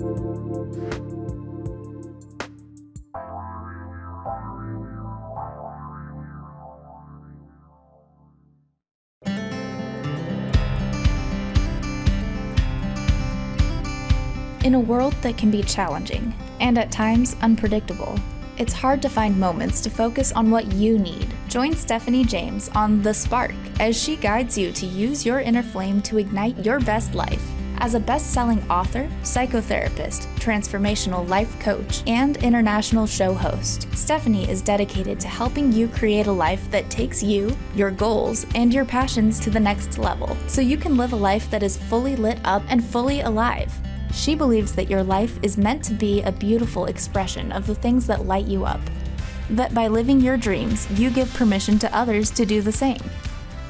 In a world that can be challenging, and at times unpredictable, it's hard to find moments to focus on what you need. Join Stephanie James on The Spark as she guides you to use your inner flame to ignite your best life. As a best-selling author, psychotherapist, transformational life coach, and international show host, Stephanie is dedicated to helping you create a life that takes you, your goals, and your passions to the next level, so you can live a life that is fully lit up and fully alive. She believes that your life is meant to be a beautiful expression of the things that light you up. That by living your dreams, you give permission to others to do the same.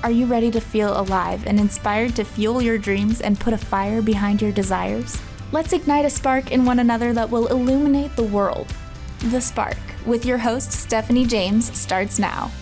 Are you ready to feel alive and inspired to fuel your dreams and put a fire behind your desires? Let's ignite a spark in one another that will illuminate the world. The Spark, with your host Stephanie James, starts now.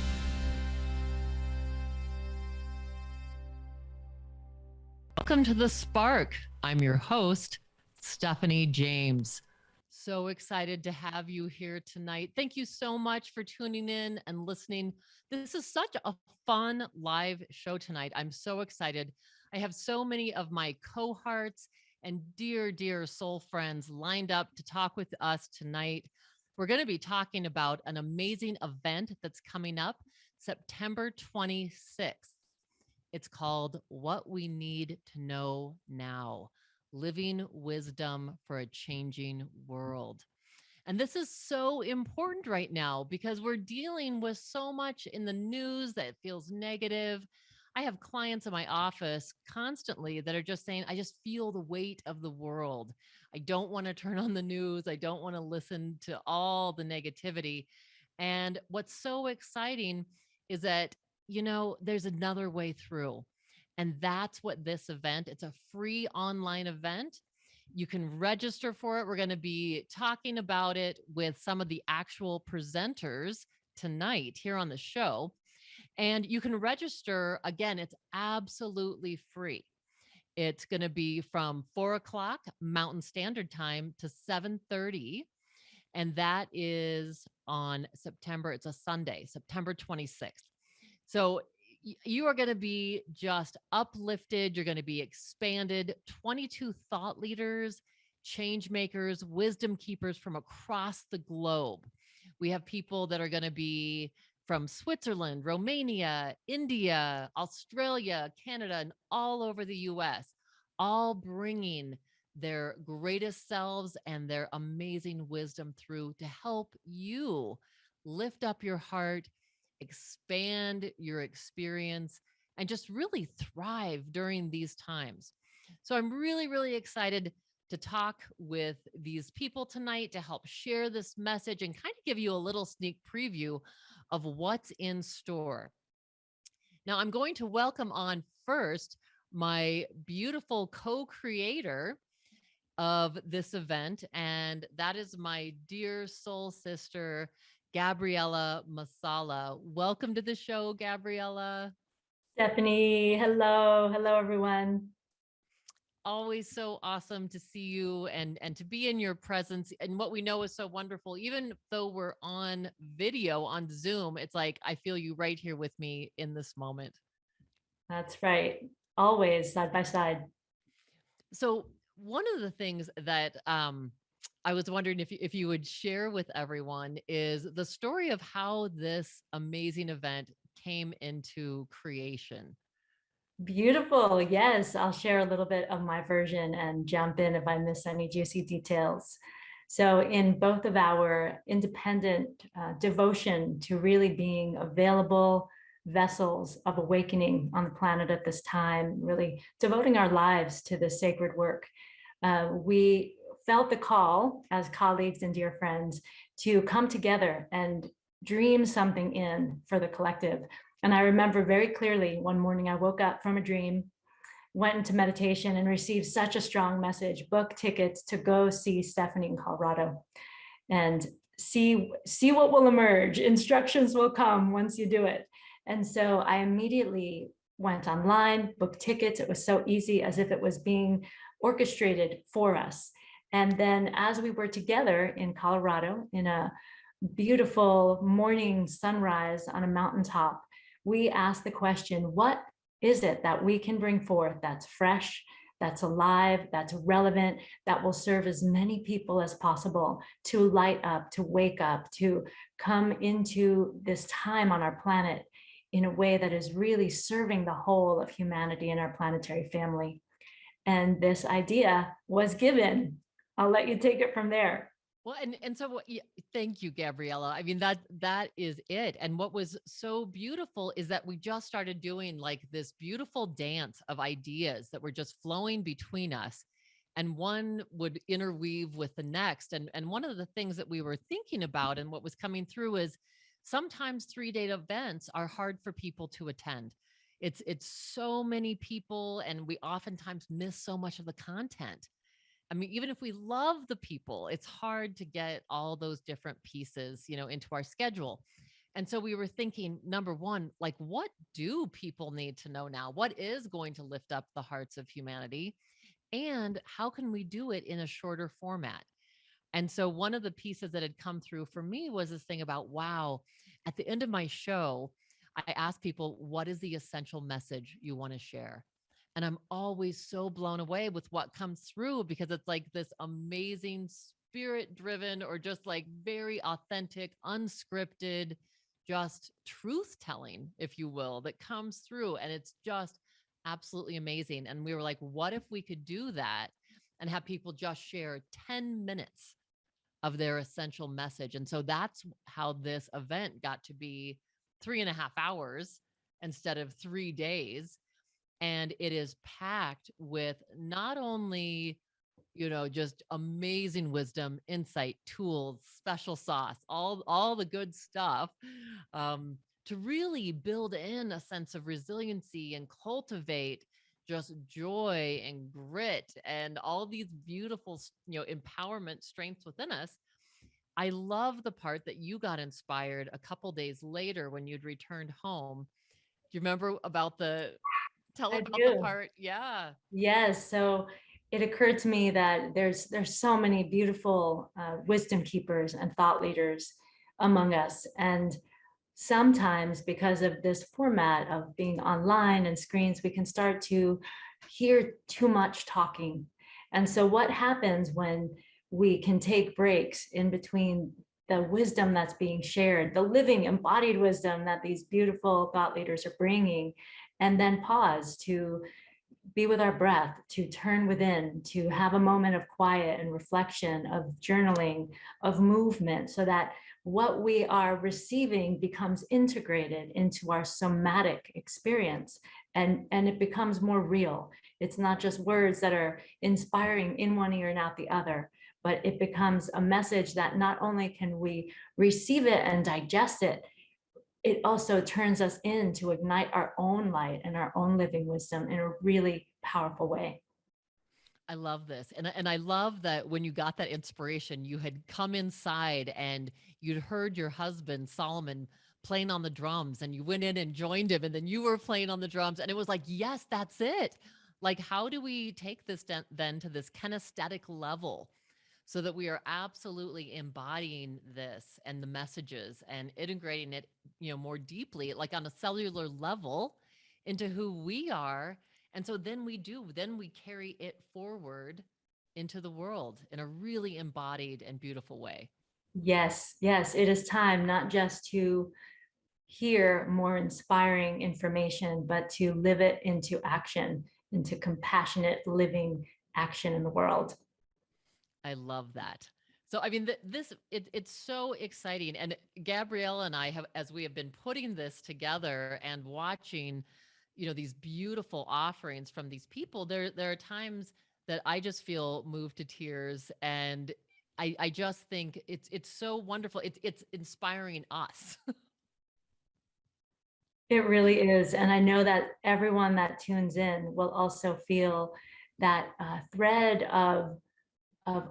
Welcome to The Spark. I'm your host, Stephanie James. So excited to have you here tonight. Thank you so much for tuning in and listening. This is such a fun live show tonight. I'm so excited. I have so many of my cohorts and dear soul friends lined up to talk with us tonight. We're going to be talking about an amazing event that's coming up September 26th. It's called What We Need to Know Now. Living wisdom for a changing world. And this is so important right now because we're dealing with so much in the news that feels negative. I have clients in my office constantly that are just saying, I just feel the weight of the world. I don't want to turn on the news. I don't want to listen to all the negativity. And what's so exciting is that, there's another way through. And that's what this event, it's a free online event. You can register for it. We're going to be talking about it with some of the actual presenters tonight here on the show. And you can register, again, it's absolutely free. It's going to be from 4:00 Mountain Standard Time to 7:30. And that is on September, it's a Sunday, September 26th. So you are going to be just uplifted. You're going to be expanded. 22 thought leaders, change makers, wisdom keepers from across the globe. We have people that are going to be from Switzerland, Romania, India, Australia, Canada, and all over the US, all bringing their greatest selves and their amazing wisdom through to help you lift up your heart, expand your experience, and just really thrive during these times. So I'm really excited to talk with these people tonight to help share this message and kind of give you a little sneak preview of what's in store. Now, I'm going to welcome on first my beautiful co-creator of this event, and that is my dear soul sister, Gabriella Masala. Welcome to the show, Gabriella. Stephanie, hello everyone. Always so awesome to see you and to be in your presence. And what we know is so wonderful, even though we're on video on Zoom, it's like I feel you right here with me in this moment. That's right. Always side by side. So one of the things that I was wondering if you would share with everyone is the story of how this amazing event came into creation. Beautiful. Yes, I'll share a little bit of my version and jump in if I miss any juicy details. So in both of our independent devotion to really being available vessels of awakening on the planet at this time, really devoting our lives to this sacred work, we felt the call as colleagues and dear friends to come together and dream something in for the collective. And I remember very clearly one morning I woke up from a dream, went into meditation and received such a strong message: book tickets to go see Stephanie in Colorado and see what will emerge. Instructions will come once you do it. And so I immediately went online, booked tickets. It was so easy, as if it was being orchestrated for us. And then as we were together in Colorado in a beautiful morning sunrise on a mountaintop, we asked the question, what is it that we can bring forth that's fresh, that's alive, that's relevant, that will serve as many people as possible to light up, to wake up, to come into this time on our planet in a way that is really serving the whole of humanity and our planetary family. And this idea was given. I'll let you take it from there. Well, and so thank you, Gabriella. I mean, that is it. And what was so beautiful is that we just started doing like this beautiful dance of ideas that were just flowing between us, and one would interweave with the next. And one of the things that we were thinking about and what was coming through is sometimes 3-day events are hard for people to attend. It's so many people, and we oftentimes miss so much of the content. I mean, even if we love the people, it's hard to get all those different pieces, into our schedule. And so we were thinking, number one, like, what do people need to know now? What is going to lift up the hearts of humanity? And how can we do it in a shorter format? And so one of the pieces that had come through for me was this thing about, wow, at the end of my show, I ask people, what is the essential message you want to share? And I'm always so blown away with what comes through, because it's like this amazing spirit driven, or just like very authentic, unscripted, just truth telling, if you will, that comes through. And it's just absolutely amazing. And we were like, what if we could do that and have people just share 10 minutes of their essential message? And so that's how this event got to be 3.5 hours instead of 3 days. And it is packed with not only, just amazing wisdom, insight, tools, special sauce, all the good stuff, to really build in a sense of resiliency and cultivate just joy and grit and all these beautiful, empowerment strengths within us. I love the part that you got inspired a couple days later when you'd returned home. Do you remember about tell I about the do. part? Yeah. Yes. So it occurred to me that there's so many beautiful wisdom keepers and thought leaders among us. And sometimes because of this format of being online and screens, we can start to hear too much talking. And so what happens when we can take breaks in between the wisdom that's being shared, the living embodied wisdom that these beautiful thought leaders are bringing, and then pause to be with our breath, to turn within, to have a moment of quiet and reflection, of journaling, of movement, so that what we are receiving becomes integrated into our somatic experience, and it becomes more real. It's not just words that are inspiring in one ear and out the other, but it becomes a message that not only can we receive it and digest it, it also turns us in to ignite our own light and our own living wisdom in a really powerful way. I love this. And I love that when you got that inspiration, you had come inside and you'd heard your husband, Solomon, playing on the drums, and you went in and joined him, and then you were playing on the drums. And it was like, yes, that's it. Like, how do we take this then to this kinesthetic level so that we are absolutely embodying this and the messages and integrating it, more deeply, like on a cellular level, into who we are? And so then we carry it forward into the world in a really embodied and beautiful way. Yes, yes, it is time not just to hear more inspiring information, but to live it into action, into compassionate living action in the world. I love that. So, I mean, it's so exciting. And Gabrielle and I have, as we have been putting this together and watching, these beautiful offerings from these people, there are times that I just feel moved to tears. And I just think it's so wonderful. It's inspiring us. It really is. And I know that everyone that tunes in will also feel that thread of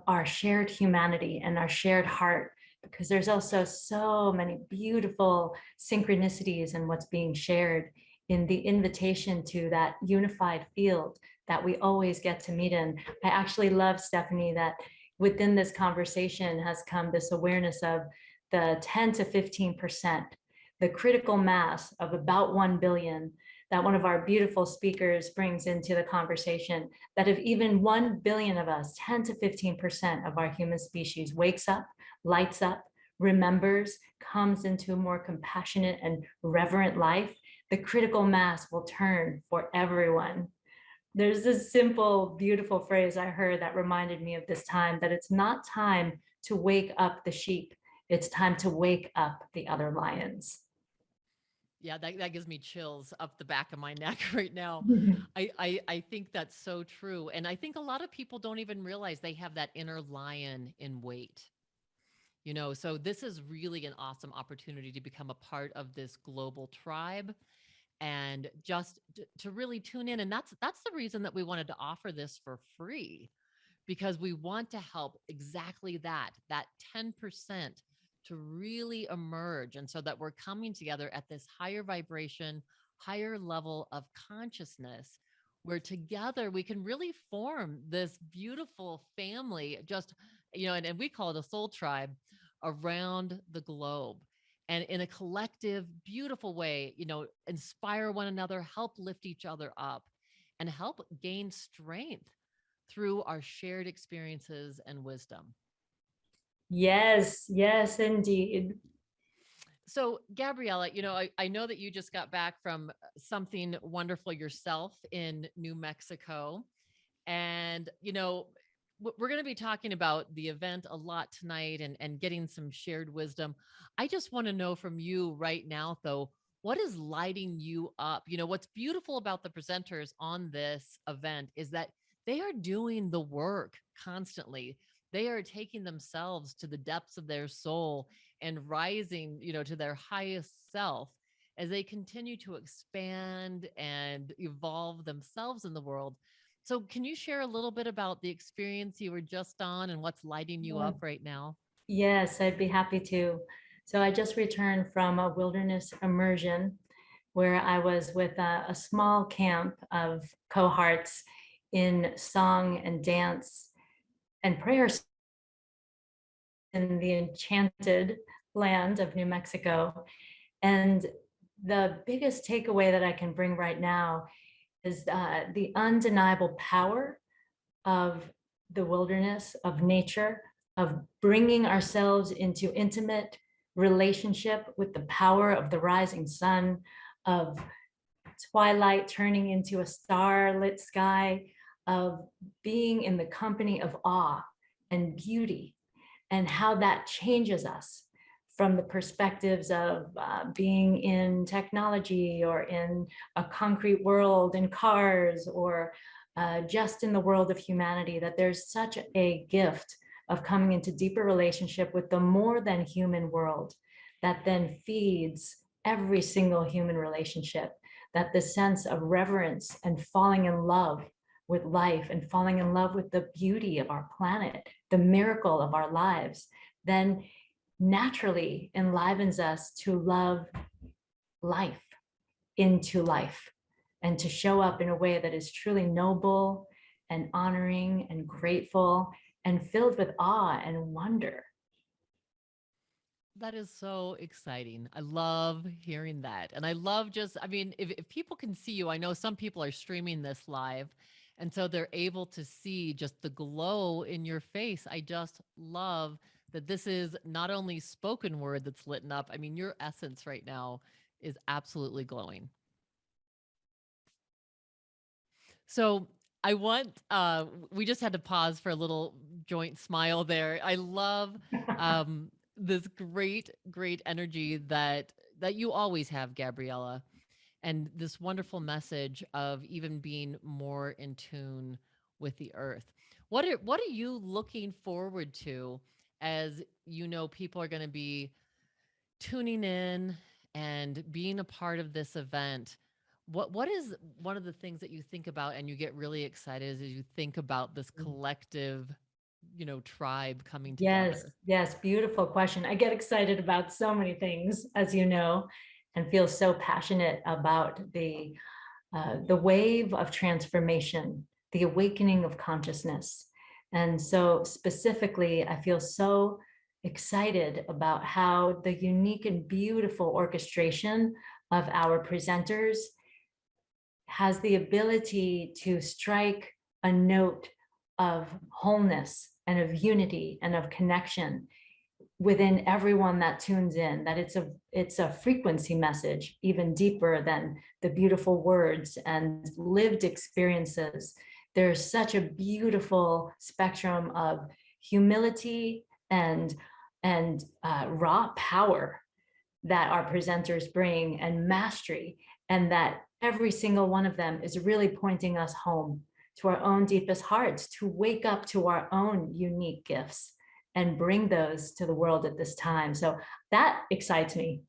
our shared humanity and our shared heart, because there's also so many beautiful synchronicities in what's being shared in the invitation to that unified field that we always get to meet in. I actually love, Stephanie, that within this conversation has come this awareness of the 10 to 15%, the critical mass of about 1 billion that one of our beautiful speakers brings into the conversation, that if even 1 billion of us, 10 to 15% of our human species wakes up, lights up, remembers, comes into a more compassionate and reverent life, the critical mass will turn for everyone. There's this simple, beautiful phrase I heard that reminded me of this time, that it's not time to wake up the sheep. It's time to wake up the other lions. Yeah, that gives me chills up the back of my neck right now. I think that's so true. And I think a lot of people don't even realize they have that inner lion in wait. So this is really an awesome opportunity to become a part of this global tribe and just to really tune in. And that's the reason that we wanted to offer this for free, because we want to help exactly that 10% to really emerge. And so that we're coming together at this higher vibration, higher level of consciousness, where together we can really form this beautiful family, and we call it a soul tribe around the globe. And in a collective, beautiful way, inspire one another, help lift each other up, and help gain strength through our shared experiences and wisdom. Yes, yes, indeed. So, Gabriella, I know that you just got back from something wonderful yourself in New Mexico. And, we're going to be talking about the event a lot tonight and getting some shared wisdom. I just want to know from you right now, though, what is lighting you up? What's beautiful about the presenters on this event is that they are doing the work constantly. They are taking themselves to the depths of their soul and rising, to their highest self as they continue to expand and evolve themselves in the world. So can you share a little bit about the experience you were just on and what's lighting you up right now? Yes, I'd be happy to. So I just returned from a wilderness immersion where I was with a small camp of cohorts in song and dance and prayer in the enchanted land of New Mexico. And the biggest takeaway that I can bring right now is the undeniable power of the wilderness, of nature, of bringing ourselves into intimate relationship with the power of the rising sun, of twilight turning into a starlit sky, of being in the company of awe and beauty, and how that changes us from the perspectives of being in technology or in a concrete world, in cars, or just in the world of humanity, that there's such a gift of coming into deeper relationship with the more than human world that then feeds every single human relationship, that the sense of reverence and falling in love with life and falling in love with the beauty of our planet, the miracle of our lives, then naturally enlivens us to love life into life and to show up in a way that is truly noble and honoring and grateful and filled with awe and wonder. That is so exciting. I love hearing that. And I love if people can see you, I know some people are streaming this live. And so they're able to see just the glow in your face. I just love that this is not only spoken word that's lit up. I mean, your essence right now is absolutely glowing. So I want, we just had to pause for a little joint smile there. I love this great, great energy that you always have, Gabriella, and this wonderful message of even being more in tune with the earth. What are you looking forward to as people are going to be tuning in and being a part of this event? What is one of the things that you think about and you get really excited as you think about this collective, tribe coming Yes, together? yes, beautiful question. I get excited about so many things, as you know, and feel so passionate about the wave of transformation, the awakening of consciousness, And so specifically, I feel so excited about how the unique and beautiful orchestration of our presenters has the ability to strike a note of wholeness and of unity and of connection within everyone that tunes in, that it's a frequency message even deeper than the beautiful words and lived experiences. There's such a beautiful spectrum of humility and raw power that our presenters bring, and mastery, and that every single one of them is really pointing us home to our own deepest hearts, to wake up to our own unique gifts and bring those to the world at this time. So that excites me.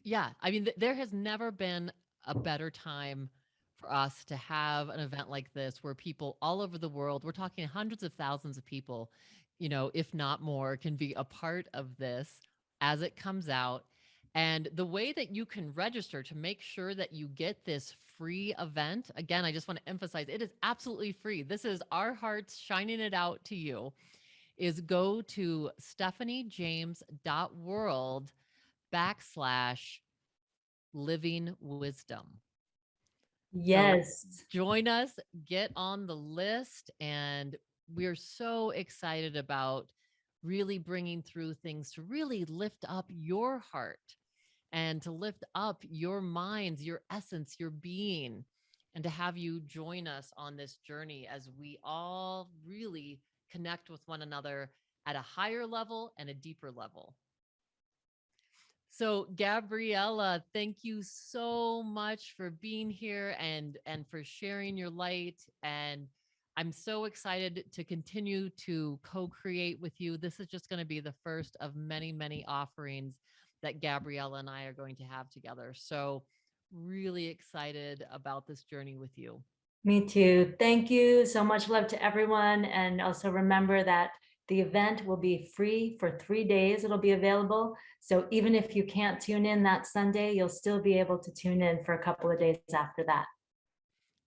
Yeah, I mean, there has never been a better time for us to have an event like this where people all over the world, we're talking hundreds of thousands of people, if not more, can be a part of this as it comes out. And the way that you can register to make sure that you get this free event, again, I just want to emphasize it is absolutely free. This is our hearts shining it out to you, is go to stephaniejames.world/living wisdom. So Yes. join us, get on the list, and we're so excited about really bringing through things to really lift up your heart and to lift up your minds, your essence, your being, and to have you join us on this journey as we all really connect with one another at a higher level and a deeper level. So, Gabriella, thank you so much for being here and for sharing your light. And I'm so excited to continue to co-create with you. This is just going to be the first of many, many offerings that Gabriella and I are going to have together. So, really excited about this journey with you. Me too. Thank you. So much love to everyone. And also remember that the event will be free for 3 days. It'll be available. So even if you can't tune in that Sunday, you'll still be able to tune in for a couple of days after that.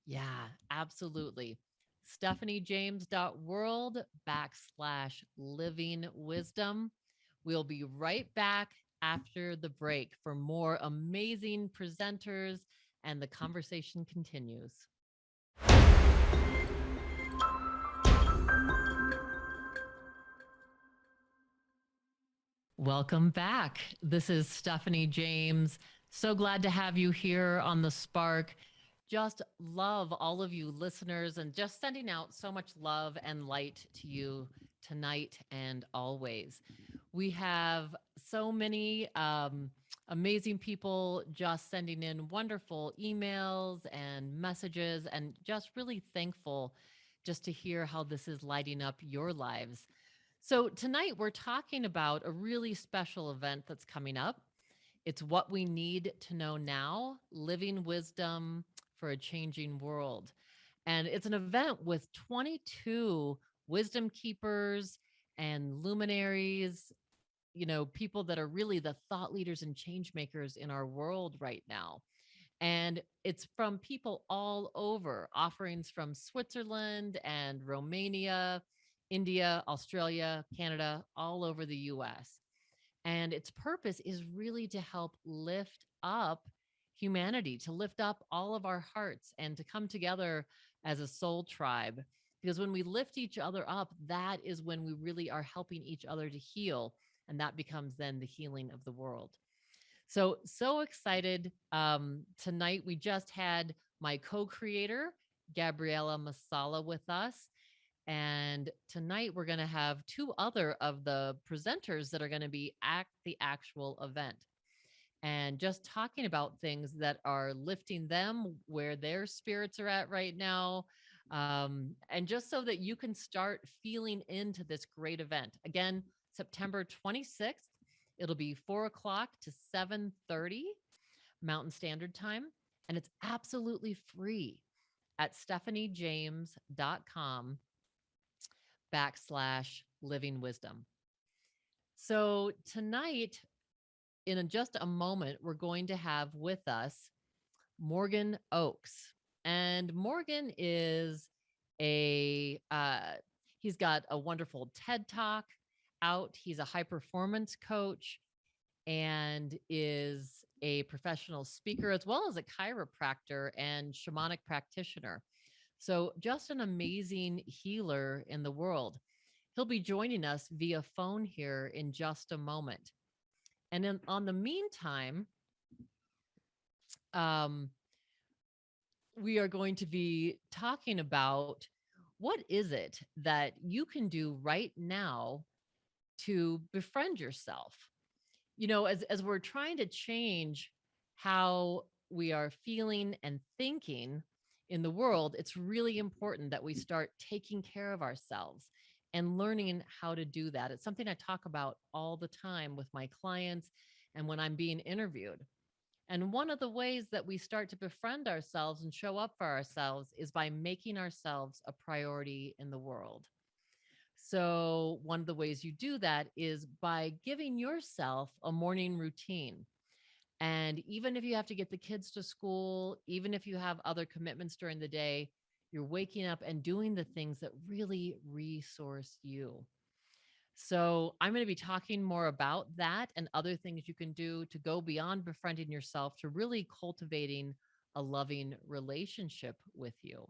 Yeah, absolutely. stephaniejames.world/living wisdom. We'll be right back after the break for more amazing presenters, and the conversation continues. Welcome back. This is Stephanie James. So glad to have you here on The Spark. Just love all of you listeners and just sending out so much love and light to you tonight and always. We have so many amazing people just sending in wonderful emails and messages, and just really thankful just to hear how this is lighting up your lives. So tonight we're talking about a really special event that's coming up. It's What We Need to Know Now, Living Wisdom for a Changing World. And it's an event with 22 wisdom keepers and luminaries, people that are really the thought leaders and change makers in our world right now. And it's from people all over, offerings from Switzerland and Romania, India, Australia, Canada, all over the US. And its purpose is really to help lift up humanity, to lift up all of our hearts and to come together as a soul tribe. Because when we lift each other up, that is when we really are helping each other to heal. And that becomes then the healing of the world. So excited. Tonight, we just had my co-creator, Gabriella Masala, with us. And tonight we're going to have two other of the presenters that are going to be at the actual event and just talking about things that are lifting them where their spirits are at right now. And just so that you can start feeling into this great event. Again, September 26th, it'll be 4 o'clock to 7:30 Mountain Standard Time. And it's absolutely free at stephaniejames.com/living wisdom. So tonight, in just a moment, we're going to have with us Morgan Oakes. And Morgan is He's got a wonderful TED Talk out. He's a high performance coach and is a professional speaker as well as a chiropractor and shamanic practitioner. So just an amazing healer in the world. He'll be joining us via phone here in just a moment. And then on the meantime, we are going to be talking about what is it that you can do right now to befriend yourself. You know, as we're trying to change how we are feeling and thinking in the world, it's really important that we start taking care of ourselves and learning how to do that. It's something I talk about all the time with my clients and when I'm being interviewed. And one of the ways that we start to befriend ourselves and show up for ourselves is by making ourselves a priority in the world. So, one of the ways you do that is by giving yourself a morning routine. And even if you have to get the kids to school, even if you have other commitments during the day, you're waking up and doing the things that really resource you. So, I'm going to be talking more about that and other things you can do to go beyond befriending yourself to really cultivating a loving relationship with you.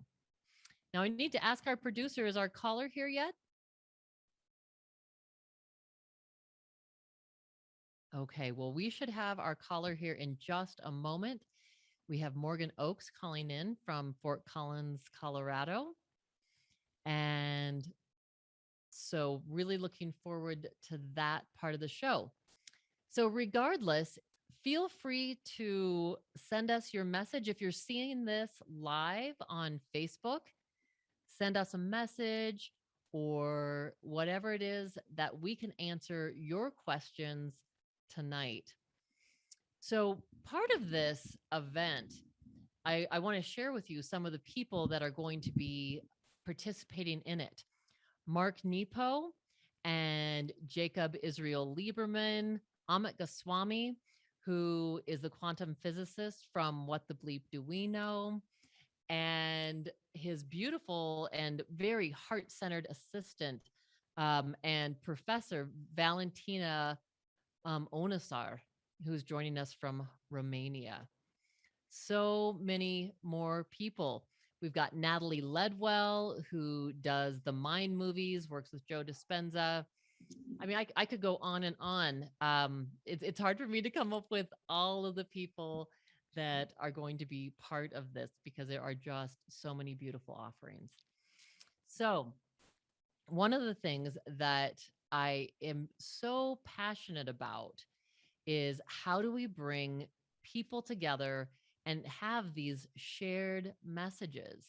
Now, I need to ask our producer, is our caller here yet? Okay, well, we should have our caller here in just a moment. We have Morgan Oakes calling in from Fort Collins, Colorado. And so, really looking forward to that part of the show. So, regardless, feel free to send us your message. If you're seeing this live on Facebook, send us a message or whatever it is that we can answer your questions tonight. So, part of this event, I want to share with you some of the people that are going to be participating in it. Mark Nepo and Jacob Israel Lieberman, Amit Goswami, who is a quantum physicist from What the Bleep Do We Know, and his beautiful and very heart-centered assistant and professor, Valentina Onisar, who's joining us from Romania. So many more people. We've got Natalie Ledwell, who does the Mind movies, works with Joe Dispenza. I mean, I could go on and on. It's hard for me to come up with all of the people that are going to be part of this because there are just so many beautiful offerings. So, one of the things that I am so passionate about is how do we bring people together and have these shared messages?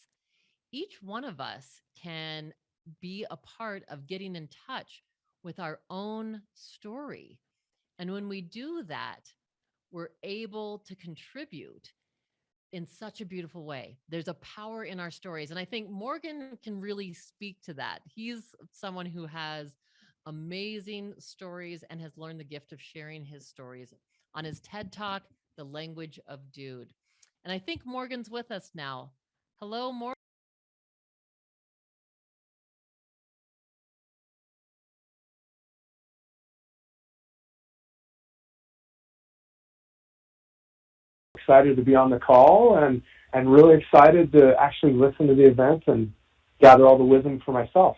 Each one of us can be a part of getting in touch with our own story. And when we do that, we're able to contribute in such a beautiful way. There's a power in our stories. And I think Morgan can really speak to that. He's someone who has amazing stories and has learned the gift of sharing his stories on his TED Talk, The Language of Dude. And I think Morgan's with us now. Hello, Morgan. Excited to be on the call and really excited to actually listen to the event and gather all the wisdom for myself.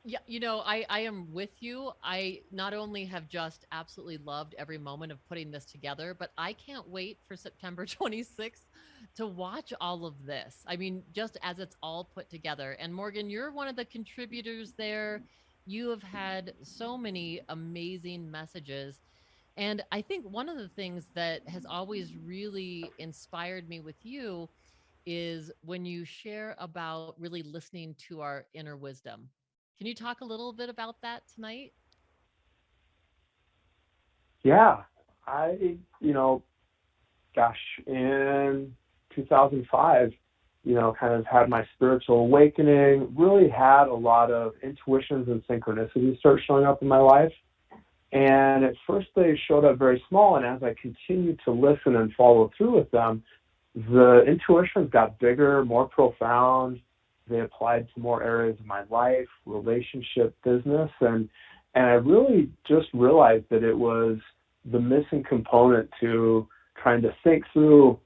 Yeah, you know, I am with you. I not only have just absolutely loved every moment of putting this together, but I can't wait for September 26th to watch all of this. I mean, just as it's all put together. And Morgan, you're one of the contributors there. You have had so many amazing messages. And I think one of the things that has always really inspired me with you is when you share about really listening to our inner wisdom. Can you talk a little bit about that tonight? Yeah, in 2005, kind of had my spiritual awakening, really had a lot of intuitions and synchronicities start showing up in my life. And at first they showed up very small, and as I continued to listen and follow through with them, the intuitions got bigger, more profound, they applied to more areas of my life, relationship, business, and I really just realized that it was the missing component to trying to think through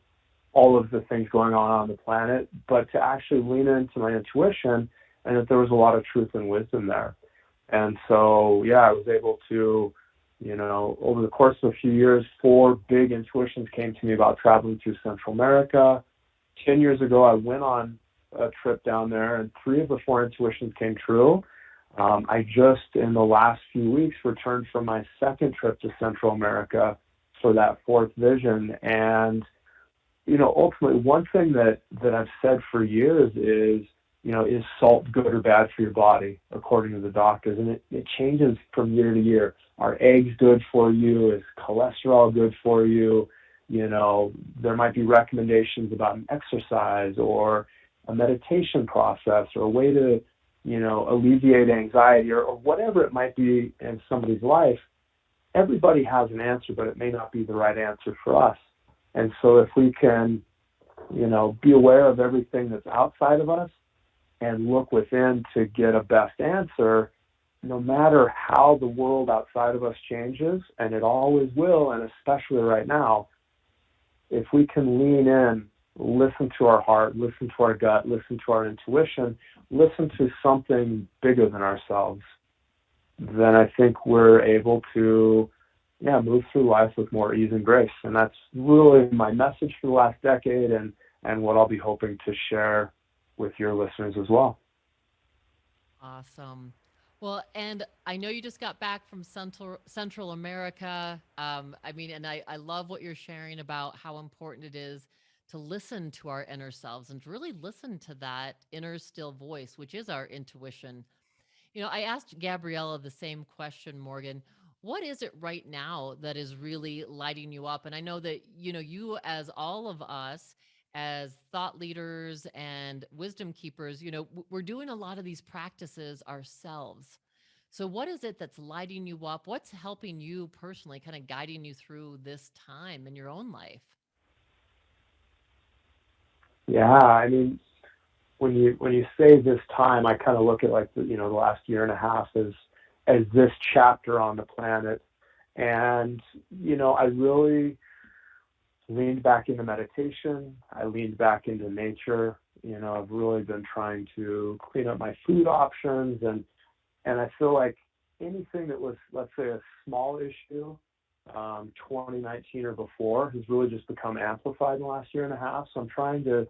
all of the things going on the planet, but to actually lean into my intuition, and that there was a lot of truth and wisdom there. And so, yeah, I was able to, over the course of a few years, 4 big intuitions came to me about traveling through Central America. 10 years ago, I went on a trip down there, and 3 of the 4 intuitions came true. I just, in the last few weeks, returned from my 2nd trip to Central America for that 4th vision. And, ultimately, one thing that I've said for years is, is salt good or bad for your body, according to the doctors? And it changes from year to year. Are eggs good for you? Is cholesterol good for you? There might be recommendations about an exercise or a meditation process or a way to, alleviate anxiety or whatever it might be in somebody's life. Everybody has an answer, but it may not be the right answer for us. And so if we can, be aware of everything that's outside of us and look within to get a best answer, no matter how the world outside of us changes, and it always will, and especially right now, if we can lean in, listen to our heart, listen to our gut, listen to our intuition, listen to something bigger than ourselves, then I think we're able to, move through life with more ease and grace. And that's really my message for the last decade, and what I'll be hoping to share with your listeners as well. Awesome. Well, and I know you just got back from Central America. And I love what you're sharing about how important it is to listen to our inner selves and to really listen to that inner still voice, which is our intuition. I asked Gabriella the same question, Morgan. What is it right now that is really lighting you up? And I know that, you, as all of us, as thought leaders and wisdom keepers, we're doing a lot of these practices ourselves. So what is it that's lighting you up? What's helping you personally, kind of guiding you through this time in your own life? Yeah, I mean, when you say this time, I kind of look at like the last year and a half as this chapter on the planet, and I really leaned back into meditation. I leaned back into nature. I've really been trying to clean up my food options, and I feel like anything that was, let's say, a small issue, 2019 or before, has really just become amplified in the last year and a half. So I'm trying to,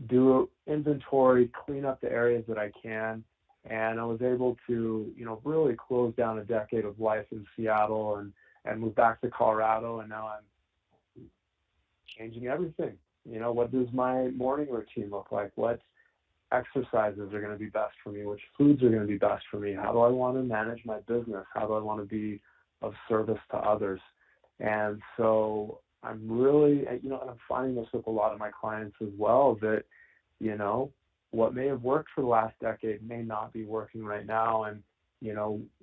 do inventory, clean up the areas that I can. And I was able to, really close down a decade of life in Seattle and move back to Colorado. And now I'm changing everything. What does my morning routine look like? What exercises are going to be best for me? Which foods are going to be best for me? How do I want to manage my business? How do I want to be of service to others? And so I'm really, and I'm finding this with a lot of my clients as well, that, what may have worked for the last decade may not be working right now. And,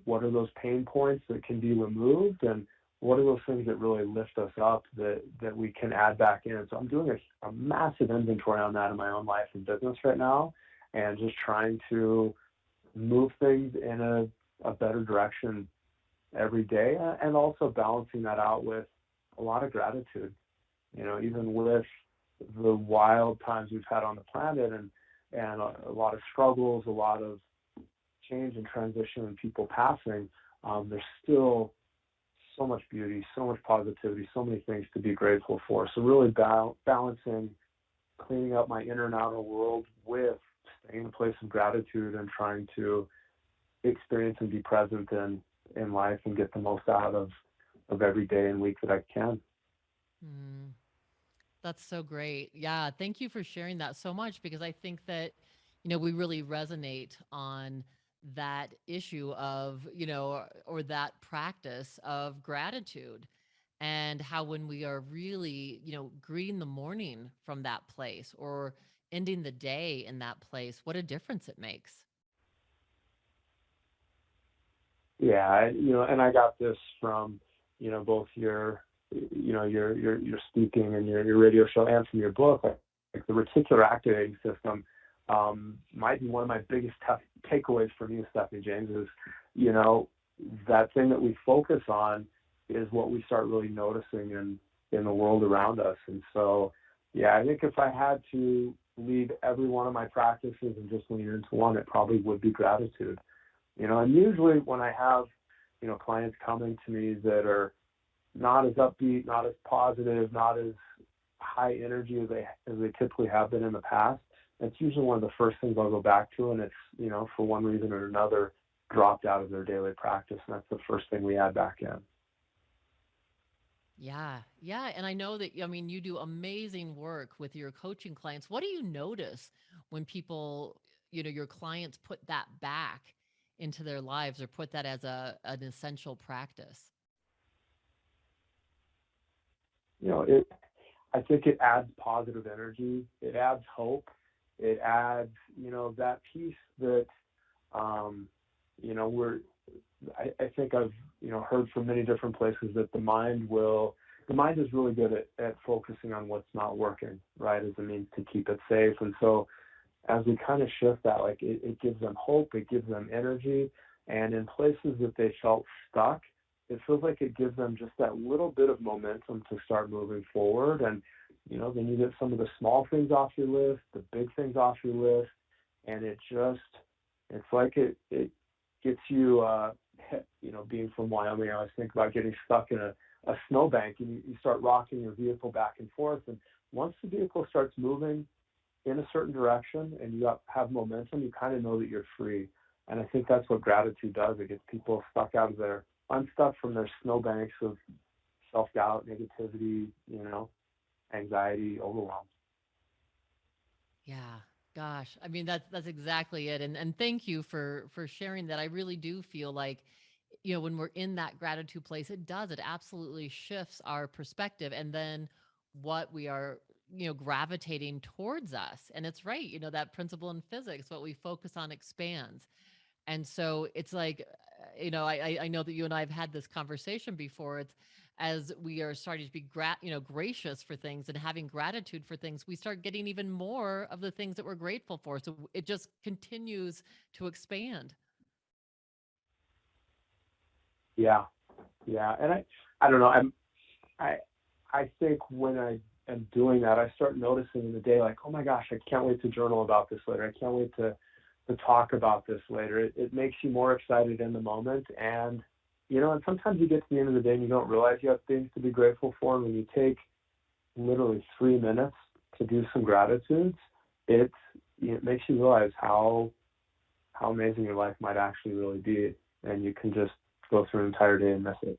what are those pain points that can be removed? And what are those things that really lift us up that we can add back in? So I'm doing a massive inventory on that in my own life and business right now, and just trying to move things in a better direction every day, and also balancing that out with a lot of gratitude, even with the wild times we've had on the planet, and a lot of struggles, a lot of change and transition and people passing, there's still so much beauty, so much positivity, so many things to be grateful for. So really balancing, cleaning up my inner and outer world with staying in a place of gratitude and trying to experience and be present in life and get the most out of every day and week that I can. That's so great. Yeah. Thank you for sharing that so much, because I think that, we really resonate on that issue of, or that practice of gratitude, and how when we are really, greeting the morning from that place or ending the day in that place, what a difference it makes. Yeah, and I got this from, both your speaking and your radio show, and from your book, like the reticular activating system might be one of my biggest takeaways from you, Stephanie James, is, you know, that thing that we focus on is what we start really noticing in the world around us. And so, yeah, I think if I had to lead every one of my practices and just lean into one, it probably would be gratitude. You know, and usually when I have, you know, clients coming to me that are not as upbeat, not as positive, not as high energy as they typically have been in the past, it's usually one of the first things I'll go back to, and it's, you know, for one reason or another, dropped out of their daily practice, and that's the first thing we add back in. Yeah. Yeah. And I know that, I mean, you do amazing work with your coaching clients. What do you notice when people, you know, your clients put that back into their lives or put that as an essential practice? You know, I think it adds positive energy. It adds hope. It adds, you know, that piece that, you know, I think I've, you know, heard from many different places that the mind is really good at focusing on what's not working, right, as a means to keep it safe. And so as we kind of shift that, like it gives them hope, it gives them energy. And in places that they felt stuck, it feels like it gives them just that little bit of momentum to start moving forward. And, you know, then you get some of the small things off your list, the big things off your list, and it's like it gets you, you know, being from Wyoming, I always think about getting stuck in a snowbank, and you start rocking your vehicle back and forth. And once the vehicle starts moving in a certain direction and you have momentum, you kind of know that you're free. And I think that's what gratitude does. It gets people unstuck from their snowbanks of self-doubt, negativity, you know, anxiety, overwhelm. Yeah. Gosh. I mean, that's exactly it. And thank you for sharing that. I really do feel like, you know, when we're in that gratitude place, it absolutely shifts our perspective and then what we are, you know, gravitating towards us. And it's right, you know, that principle in physics, what we focus on expands. And so it's like, you know, I know that you and I have had this conversation before. It's as we are starting to be gracious for things and having gratitude for things, we start getting even more of the things that we're grateful for. So it just continues to expand. Yeah. And I don't know. I think when I am doing that, I start noticing in the day, like, oh my gosh, I can't wait to journal about this later. I can't wait to talk about this later. It makes you more excited in the moment. And, you know, and sometimes you get to the end of the day and you don't realize you have things to be grateful for. And when you take literally 3 minutes to do some gratitudes, it makes you realize how amazing your life might actually really be. And you can just go through an entire day and miss it.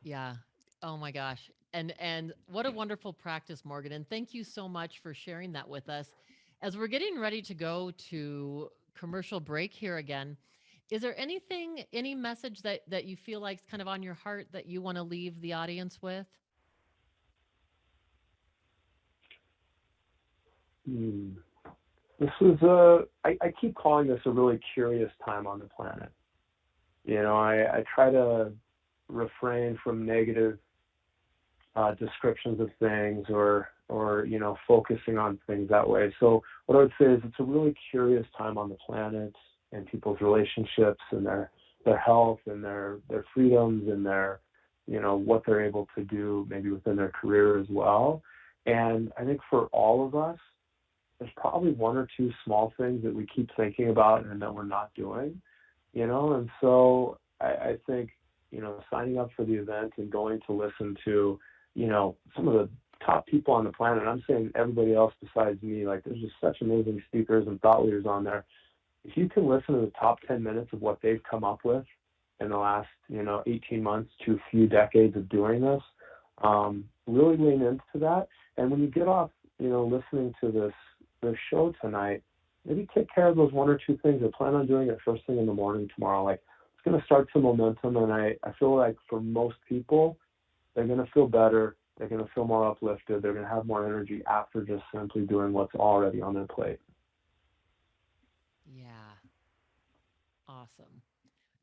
Yeah. Oh my gosh. And what a wonderful practice, Morgan. And thank you so much for sharing that with us. As we're getting ready to go to commercial break here again, is there any message that you feel like is kind of on your heart that you want to leave the audience with? This is I keep calling this a really curious time on the planet. You know, I try to refrain from negative descriptions of things or you know, focusing on things that way. So what I would say is it's a really curious time on the planet and people's relationships and their health and their freedoms and their, you know, what they're able to do maybe within their career as well. And I think for all of us, there's probably one or two small things that we keep thinking about and that we're not doing, you know. And so I think, you know, signing up for the event and going to listen to, you know, some of the top people on the planet, I'm saying everybody else besides me, like there's just such amazing speakers and thought leaders on there. If you can listen to the top 10 minutes of what they've come up with in the last, you know, 18 months to a few decades of doing this, really lean into that. And when you get off, you know, listening to this show tonight, maybe take care of those one or two things and plan on doing it first thing in the morning tomorrow. Like, it's going to start some momentum, and I feel like for most people, they're going to feel better, they're going to feel more uplifted, they're going to have more energy after just simply doing what's already on their plate. Yeah. Awesome.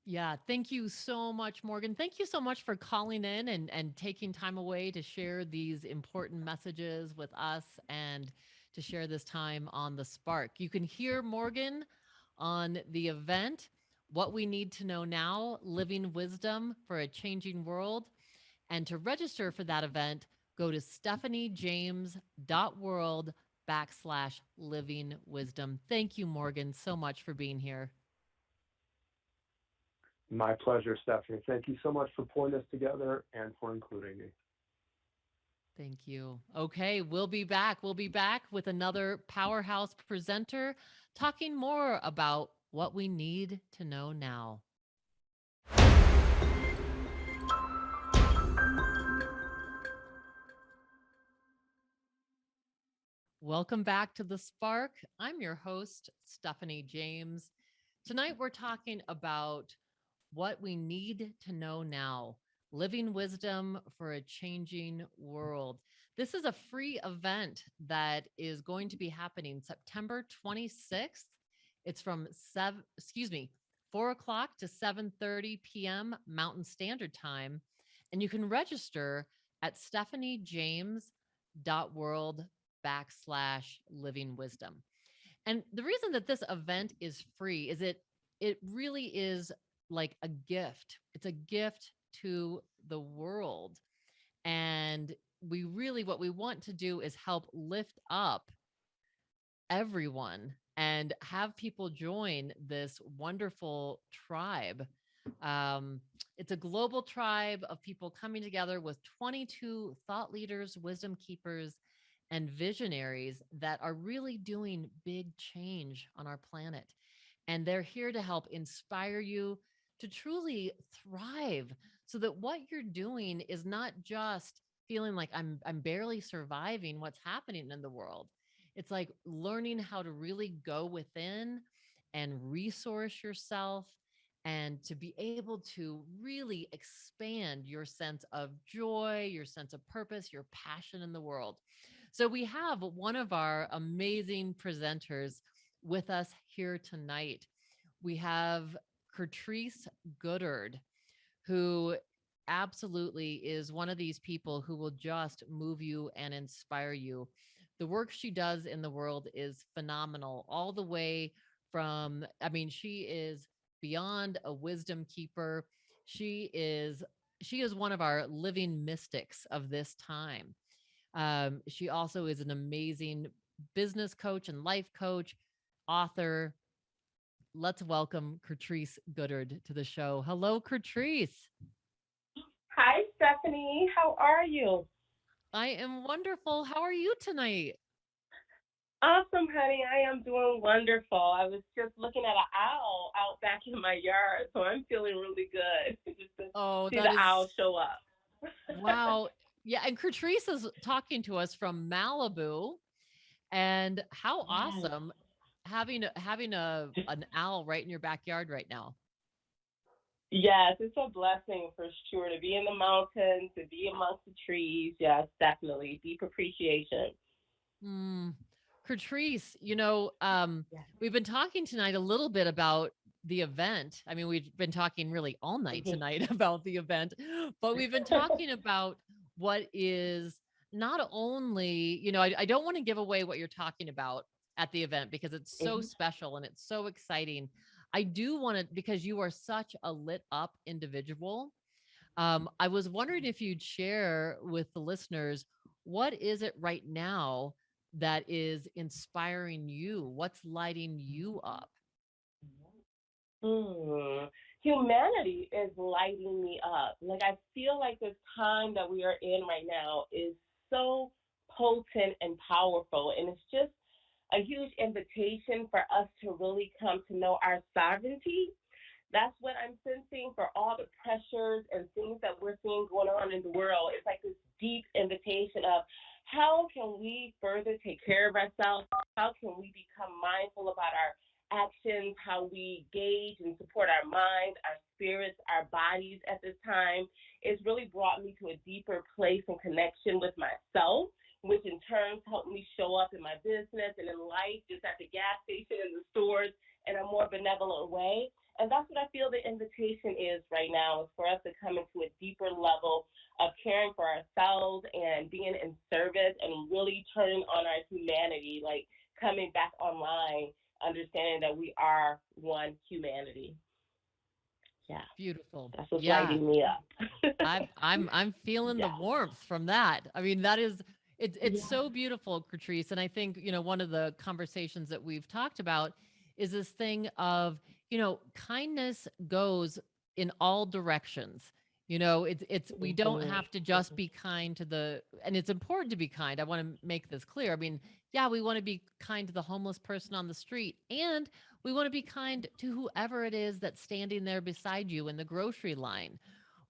Yeah, thank you so much, Morgan. Thank you so much for calling in and taking time away to share these important messages with us and to share this time on the Spark. You can hear Morgan on the event, What We Need to Know Now, Living Wisdom for a Changing World. And to register for that event, go to stephaniejames.world/living wisdom. Thank you, Morgan, so much for being here. My pleasure, Stephanie. Thank you so much for pulling this together and for including me. Thank you. Okay, we'll be back. We'll be back with another powerhouse presenter talking more about what we need to know now. Welcome back to The Spark. I'm your host, Stephanie James. Tonight, we're talking about what we need to know now, living wisdom for a changing world. This is a free event that is going to be happening September 26th. It's from 4 o'clock to 7:30 p.m. Mountain Standard Time. And you can register at stephaniejames.world/living wisdom. And the reason that this event is free is it really is like a gift. It's a gift to the world. And what we want to do is help lift up everyone and have people join this wonderful tribe. It's a global tribe of people coming together with 22 thought leaders, wisdom keepers, and visionaries that are really doing big change on our planet. And they're here to help inspire you to truly thrive so that what you're doing is not just feeling like I'm barely surviving what's happening in the world. It's like learning how to really go within and resource yourself and to be able to really expand your sense of joy, your sense of purpose, your passion in the world. So we have one of our amazing presenters with us here tonight. We have Patrice Goddard, who absolutely is one of these people who will just move you and inspire you. The work she does in the world is phenomenal, all the way from, she is beyond a wisdom keeper. She is one of our living mystics of this time. She also is an amazing business coach and life coach, author. Let's welcome Patrice Goddard to the show. Hello, Patrice. Hi, Stephanie. How are you? I am wonderful. How are you tonight? Awesome, honey. I am doing wonderful. I was just looking at an owl out back in my yard, so I'm feeling really good just to see the owl show up. Wow. Yeah, and Patrice is talking to us from Malibu, and how awesome having an owl right in your backyard right now. Yes, it's a blessing for sure to be in the mountains, to be amongst the trees. Yes, definitely. Deep appreciation. Patrice, we've been talking tonight a little bit about the event. We've been talking really all night tonight about the event, but we've been talking about what is not only, I don't want to give away what you're talking about at the event because it's so special and it's so exciting. I do want to, because you are such a lit up individual. I was wondering if you'd share with the listeners, what is it right now that is inspiring you? What's lighting you up? Humanity is lighting me up. Like, I feel like this time that we are in right now is so potent and powerful. And it's just a huge invitation for us to really come to know our sovereignty. That's what I'm sensing for all the pressures and things that we're seeing going on in the world. It's like this deep invitation of how can we further take care of ourselves? How can we become mindful about our actions, how we gauge and support our minds, our spirits, our bodies at this time? It's really brought me to a deeper place and connection with myself, which in turn helped me show up in my business and in life, just at the gas station and the stores, in a more benevolent way. And that's what I feel the invitation is right now, is for us to come into a deeper level of caring for ourselves and being in service and really turning on our humanity, like coming back online, understanding that we are one humanity. Yeah. Beautiful. That's what's Yeah. lighting me up. I'm feeling the Yeah. warmth from that. I mean, that is it's Yeah. so beautiful, Catrice. And I think, one of the conversations that we've talked about is this thing of, kindness goes in all directions. It's we don't Mhm. have to just be kind to and it's important to be kind. I want to make this clear. I mean, yeah, we want to be kind to the homeless person on the street, and we want to be kind to whoever it is that's standing there beside you in the grocery line,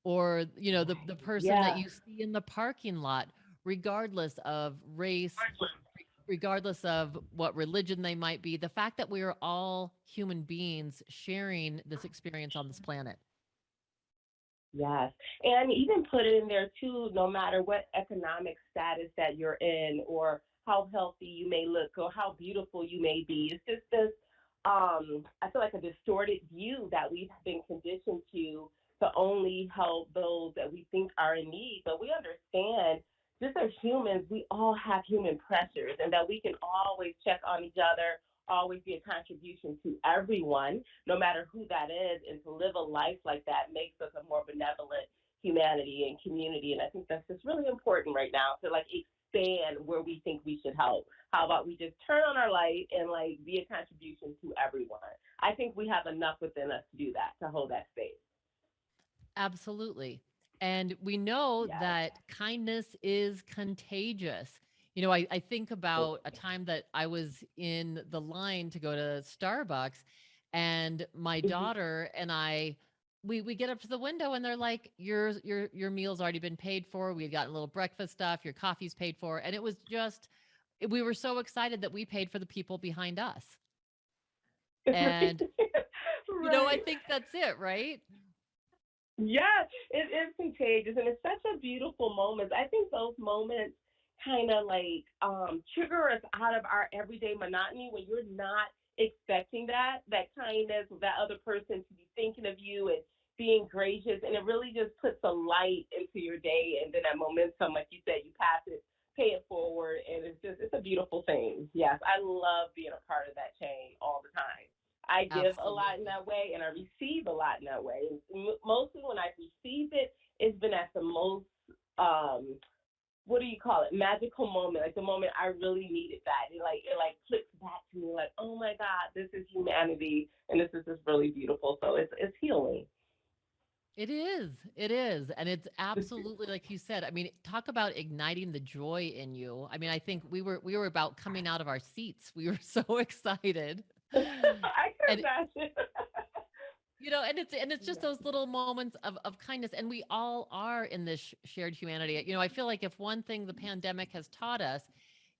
or the person that Yeah. you see in the parking lot, regardless of race, regardless of what religion they might be. The fact that we are all human beings sharing this experience on this planet. Yes. And even put it in there too, no matter what economic status that you're in, or how healthy you may look, or how beautiful you may be. It's just this, I feel like a distorted view that we've been conditioned to only help those that we think are in need. But we understand, just as humans, we all have human pressures, and that we can always check on each other, always be a contribution to everyone, no matter who that is, and to live a life like that makes us a more benevolent humanity and community. And I think that's just really important right now, to like expand where we think we should help. How about we just turn on our light and like be a contribution to everyone? I think we have enough within us to do that, to hold that space. Absolutely. And we know Yes. that kindness is contagious. I think about a time that I was in the line to go to Starbucks, and my daughter and I, we get up to the window, and they're like, your meal's already been paid for. We had gotten a little breakfast stuff. Your coffee's paid for. And it was just, we were so excited that we paid for the people behind us. And, I Right. think that's it, right? Yeah, it is contagious, and it's such a beautiful moment. I think those moments kind of like trigger us out of our everyday monotony, when you're not expecting that kindness, that other person to be thinking of you and being gracious, and it really just puts a light into your day, and then that momentum, like you said, you pass it, pay it forward, and it's a beautiful thing. Yes, I love being a part of that chain all the time. I give a lot in Absolutely. that way, and I receive a lot in that way. And mostly when I've received it, it's been at the most, what do you call it, magical moment, like the moment I really needed that. It clicks back to me, like, oh my God, this is humanity, and this is just really beautiful. So it's healing. It is. It is. And it's absolutely like you said. I mean, talk about igniting the joy in you. I mean, I think we were about coming out of our seats. We were so excited. I can And imagine. and it's just those little moments of kindness, and we all are in this shared humanity. I feel like if one thing the pandemic has taught us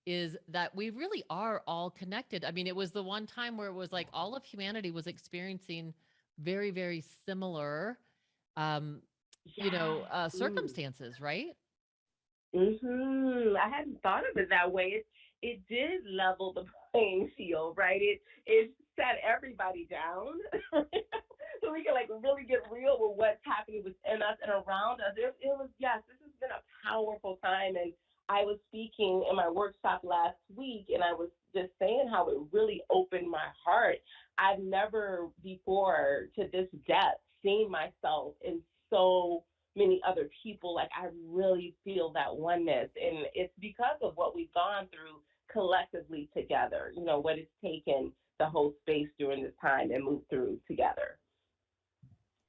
is that we really are all connected. I mean, it was the one time where it was like all of humanity was experiencing very, very similar um Yeah. circumstances, right? I hadn't thought of it that way. It did level the playing field, right? It set everybody down, so we can like really get real with what's happening within us and around us. It was, yes, this has been a powerful time, and I was speaking in my workshop last week, and I was just saying how it really opened my heart. I've never before, to this depth, seen myself in so many other people. Like, I really feel that oneness, and it's because of what we've gone through collectively together, what it's taken the whole space during this time and move through together.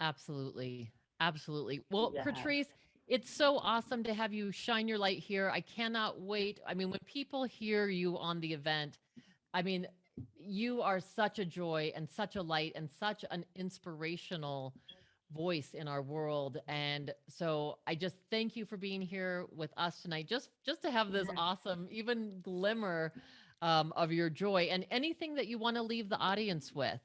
Absolutely. Absolutely. Well, Yeah. Patrice, it's so awesome to have you shine your light here. I cannot wait. I mean, when people hear you on the event, I mean, you are such a joy and such a light and such an inspirational voice in our world. And so I just thank you for being here with us tonight, just to have this Yeah. awesome, even glimmer of your joy, and anything that you want to leave the audience with.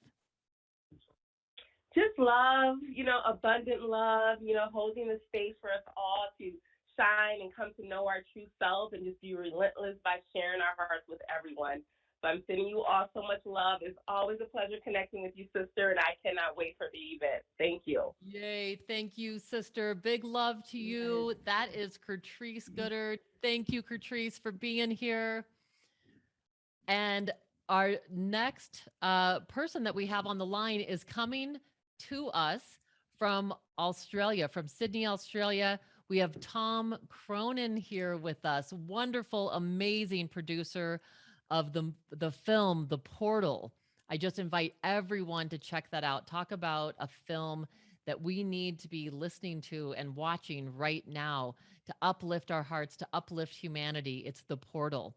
Just love, abundant love, holding the space for us all to shine and come to know our true self, and just be relentless by sharing our hearts with everyone. So I'm sending you all so much love. It's always a pleasure connecting with you, sister, and I cannot wait for the event. Thank you. Yay. Thank you, sister. Big love to you. That is Kertrice Gooder. Thank you, Kertrice, for being here. And our next person that we have on the line is coming to us from Australia, from Sydney, Australia. We have Tom Cronin here with us. Wonderful, amazing producer of the film, The Portal. I just invite everyone to check that out. Talk about a film that we need to be listening to and watching right now to uplift our hearts, to uplift humanity. It's The Portal.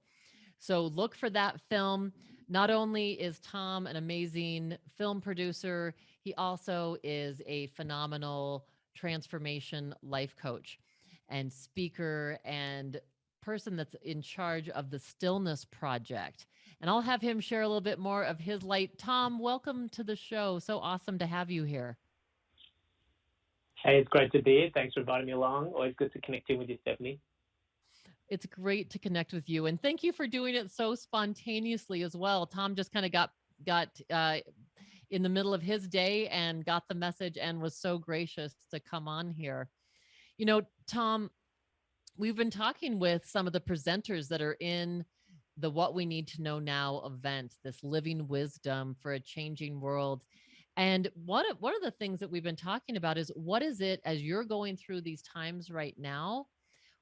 So look for that film. Not only is Tom an amazing film producer, he also is a phenomenal transformation life coach and speaker and person that's in charge of the Stillness Project. And I'll have him share a little bit more of his light. Tom, welcome to the show. So awesome to have you here. Hey, it's great to be here. Thanks for inviting me along. Always good to connect in with you, Stephanie. It's great to connect with you. And thank you for doing it so spontaneously as well. Tom just kind of got in the middle of his day and got the message and was so gracious to come on here. You know, Tom, we've been talking with some of the presenters that are in the What We Need to Know Now event, this living wisdom for a changing world. And one of the things that we've been talking about is, what is it, as you're going through these times right now,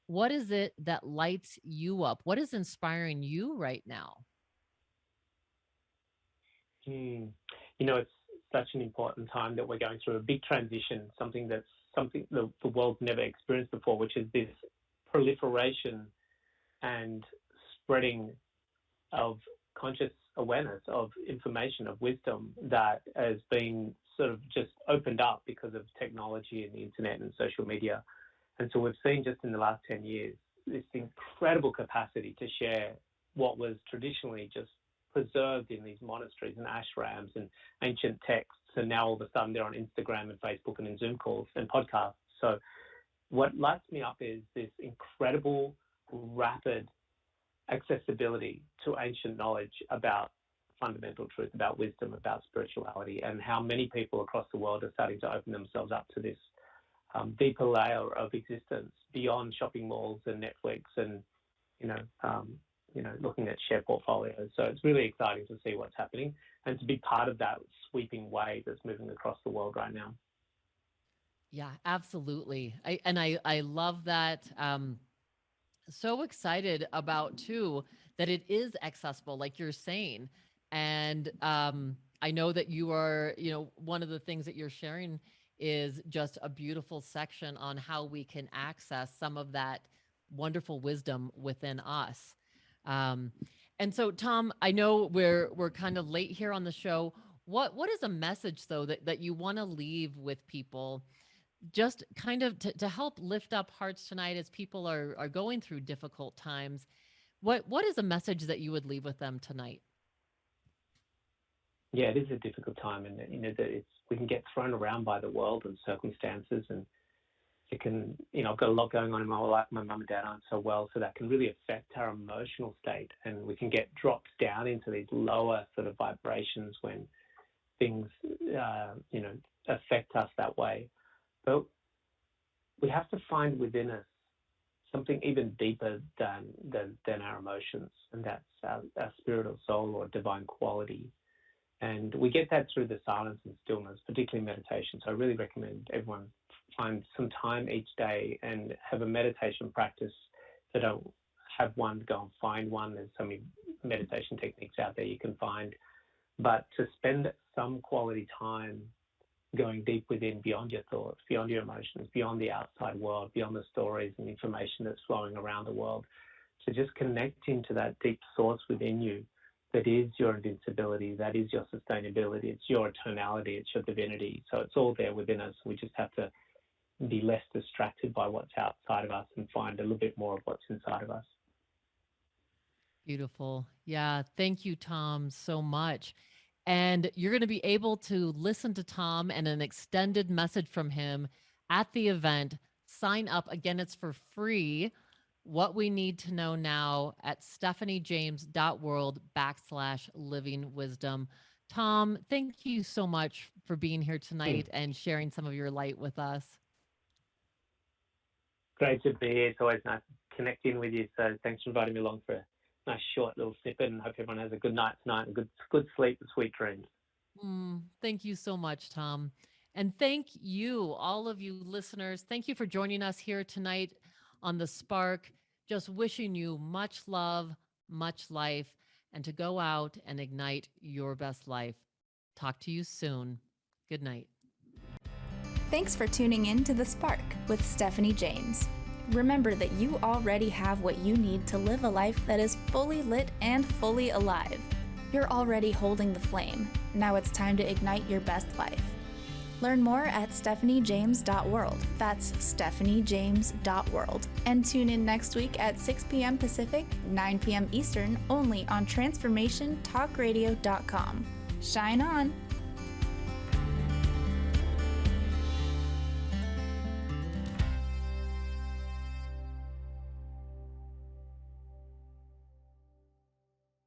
what is it that lights you up? What is inspiring you right now? You know, it's such an important time that we're going through a big transition, something the world's never experienced before, which is this proliferation and spreading of conscious awareness, of information, of wisdom that has been sort of just opened up because of technology and the internet and social media. And so we've seen just in the last 10 years this incredible capacity to share what was traditionally just preserved in these monasteries and ashrams and ancient texts. And now all of a sudden they're on Instagram and Facebook and in Zoom calls and podcasts. So what lights me up is this incredible, rapid accessibility to ancient knowledge about fundamental truth, about wisdom, about spirituality, and how many people across the world are starting to open themselves up to this deeper layer of existence beyond shopping malls and Netflix and, looking at share portfolios. So it's really exciting to see what's happening and to be part of that sweeping wave that's moving across the world right now. Yeah, absolutely. I love that. So excited about too that it is accessible, like you're saying. And I know that you are, one of the things that you're sharing is just a beautiful section on how we can access some of that wonderful wisdom within us. And so, Tom, I know we're kind of late here on the show. What is a message though that you want to leave with people, just kind of to help lift up hearts tonight as people are going through difficult times? What is a message that you would leave with them tonight? Yeah, it is a difficult time, and that we can get thrown around by the world and circumstances, and it can, I've got a lot going on in my life. My mum and dad aren't so well, so that can really affect our emotional state, and we can get dropped down into these lower sort of vibrations when things, affect us that way. But we have to find within us something even deeper than our emotions, and that's our spirit or soul or divine quality. And we get that through the silence and stillness, particularly meditation. So I really recommend everyone find some time each day and have a meditation practice. So don't have one, go and find one. There's so many meditation techniques out there you can find. But to spend some quality time going deep within, beyond your thoughts, beyond your emotions, beyond the outside world, beyond the stories and information that's flowing around the world, to just connect into that deep source within you that is your invincibility, that is your sustainability, it's your eternality, it's your divinity. So it's all there within us. We just have to be less distracted by what's outside of us and find a little bit more of what's inside of us. Beautiful. Yeah. Thank you, Tom, so much. And you're going to be able to listen to Tom and an extended message from him at the event. Sign up. Again, it's for free. What We Need to Know Now at stephaniejames.world/living wisdom. Tom, thank you so much for being here tonight and sharing some of your light with us. Great to be here. It's always nice connecting with you. So thanks for inviting me along for a nice short little snippet, and hope everyone has a good night tonight and good sleep and sweet dreams. Thank you so much, Tom. And thank you, all of you listeners. Thank you for joining us here tonight on The Spark. Just wishing you much love, much life, and to go out and ignite your best life. Talk to you soon. Good night. Thanks for tuning in to The Spark with Stephanie James. Remember that you already have what you need to live a life that is fully lit and fully alive. You're already holding the flame. Now it's time to ignite your best life. Learn more at stephaniejames.world. That's stephaniejames.world. And tune in next week at 6 p.m. Pacific, 9 p.m. Eastern, only on transformationtalkradio.com. Shine on!